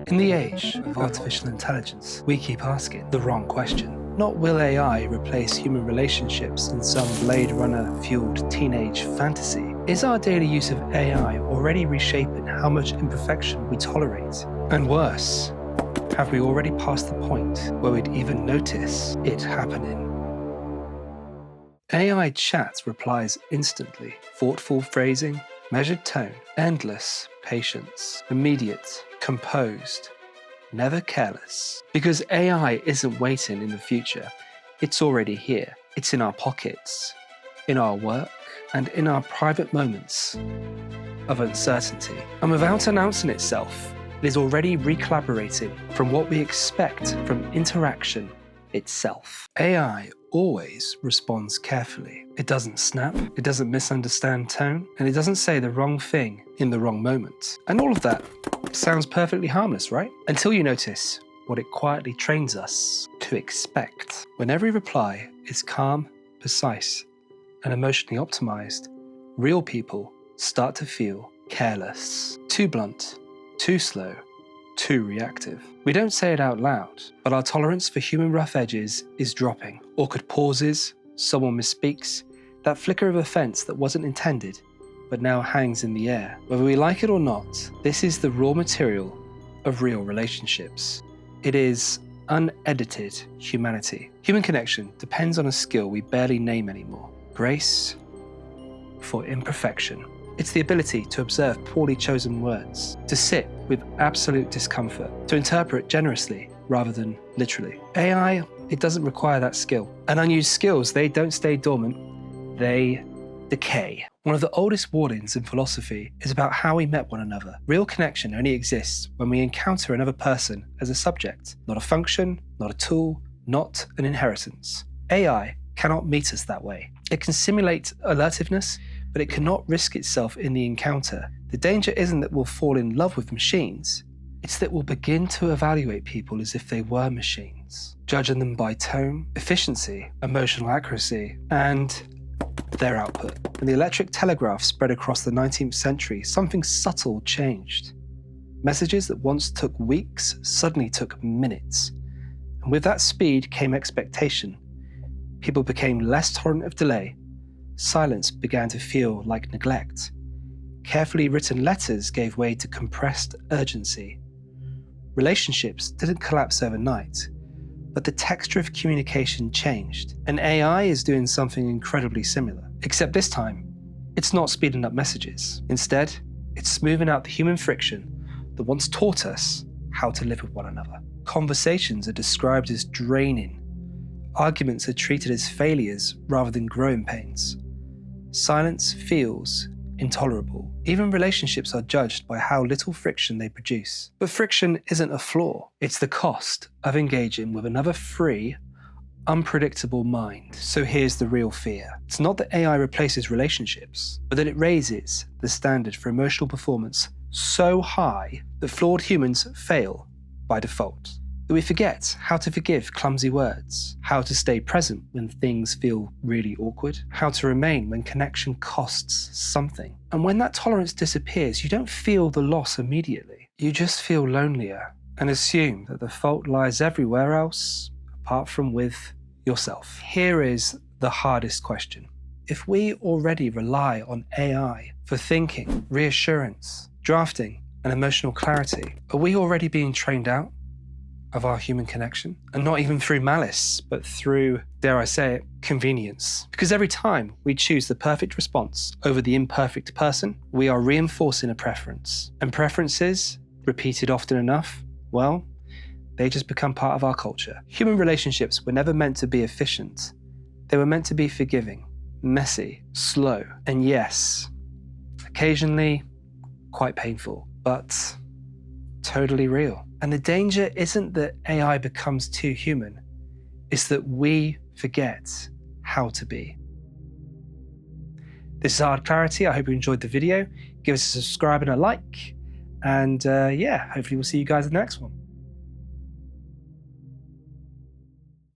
In the age of artificial intelligence, we keep asking the wrong question. Not will AI replace human relationships in some Blade Runner-fueled teenage fantasy. Is our daily use of AI already reshaping how much imperfection we tolerate? And worse, have we already passed the point where we'd even notice it happening? AI chat replies instantly, thoughtful phrasing, measured tone, endless patience, immediate, composed, never careless. Because AI isn't waiting in the future, it's already here. It's in our pockets, in our work, and in our private moments of uncertainty. And without announcing itself, it is already recollaborating from what we expect from interaction itself. AI always responds carefully. It doesn't snap, it doesn't misunderstand tone, and it doesn't say the wrong thing in the wrong moment. And all of that sounds perfectly harmless, right? Until you notice what it quietly trains us to expect. When every reply is calm, precise, and emotionally optimized, real people start to feel careless, too blunt, too slow, too reactive. We don't say it out loud, but our tolerance for human rough edges is dropping. Awkward pauses, someone misspeaks, that flicker of offense that wasn't intended, but now hangs in the air. Whether we like it or not, this is the raw material of real relationships. It is unedited humanity. Human connection depends on a skill we barely name anymore. Grace for imperfection. It's the ability to observe poorly chosen words, to sit with absolute discomfort, to interpret generously rather than literally. AI, it doesn't require that skill. And unused skills, they don't stay dormant, they decay. One of the oldest warnings in philosophy is about how we met one another. Real connection only exists when we encounter another person as a subject, not a function, not a tool, not an inheritance. AI cannot meet us that way. It can simulate alertiveness, but it cannot risk itself in the encounter. The danger isn't that we'll fall in love with machines, it's that we'll begin to evaluate people as if they were machines, judging them by tone, efficiency, emotional accuracy, and their output. When the electric telegraph spread across the 19th century, something subtle changed. Messages that once took weeks suddenly took minutes. And with that speed came expectation. People became less tolerant of delay. Silence began to feel like neglect. Carefully written letters gave way to compressed urgency. Relationships didn't collapse overnight, but the texture of communication changed. And AI is doing something incredibly similar. Except this time, it's not speeding up messages. Instead, it's smoothing out the human friction that once taught us how to live with one another. Conversations are described as draining. Arguments are treated as failures rather than growing pains. Silence feels intolerable. Even relationships are judged by how little friction they produce. But friction isn't a flaw. It's the cost of engaging with another free, unpredictable mind. So here's the real fear. It's not that AI replaces relationships, but that it raises the standard for emotional performance so high that flawed humans fail by default. That we forget how to forgive clumsy words, how to stay present when things feel really awkward, how to remain when connection costs something. And when that tolerance disappears, you don't feel the loss immediately. You just feel lonelier and assume that the fault lies everywhere else apart from with yourself. Here is the hardest question. If we already rely on AI for thinking, reassurance, drafting, and emotional clarity, are we already being trained out of our human connection? And not even through malice, but through, dare I say it, convenience. Because every time we choose the perfect response over the imperfect person, we are reinforcing a preference. And preferences, repeated often enough, well, they just become part of our culture. Human relationships were never meant to be efficient. They were meant to be forgiving, messy, slow, and yes, occasionally quite painful, but totally real. And the danger isn't that AI becomes too human, it's that we forget how to be. This is Hard Clarity. I hope you enjoyed the video. Give us a subscribe and a like. And yeah, hopefully we'll see you guys in the next one.